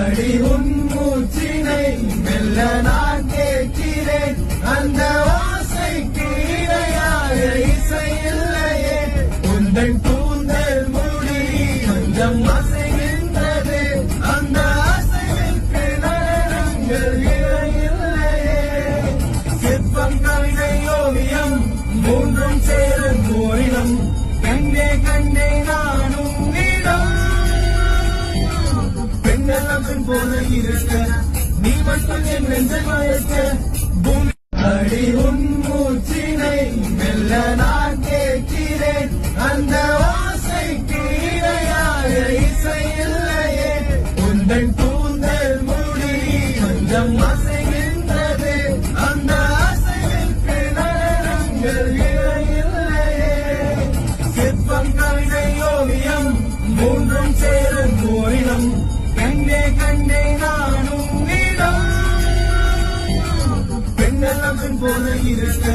அடி உன் மூச்சினை மெல்ல நான் கேட்கிறேன். அந்த ஓசைக்கு இணையாக இசை இல்லையே. உந்தன் கூந்தல் முடி கொஞ்சம் அசைகின்றது. அந்த அசைவிற்கு நடனங்கள் இல்லையே. சிற்பம் கவிதை ஓவியம் மூன்றும் சேரும் ஓரிடம். கண்டே கண்டே நானும் நீடம். பெண்ணெல்லாம் பெண் போல இருக்க நீ மட்டும் என் நெஞ்சை மயக்க. பூமி அடி உன் மூச்சினை மெல்ல நான் கேட்கிறேன். அந்த ஓசைக்கு இணையாக இசை இல்லையே. உந்தன் கூந்தல் முடி கொஞ்சம் அசைகின்றது. அந்த அசைவிற்கு நடனங்கள் இல்லையே. சிற்பம் கவிதை ஓவியம் மூன்றும் சேரும் ஓரிடம். கண்டே கண்டே நானும் நீடம். பெண்ணெல்லாம் பெண் போல இருக்க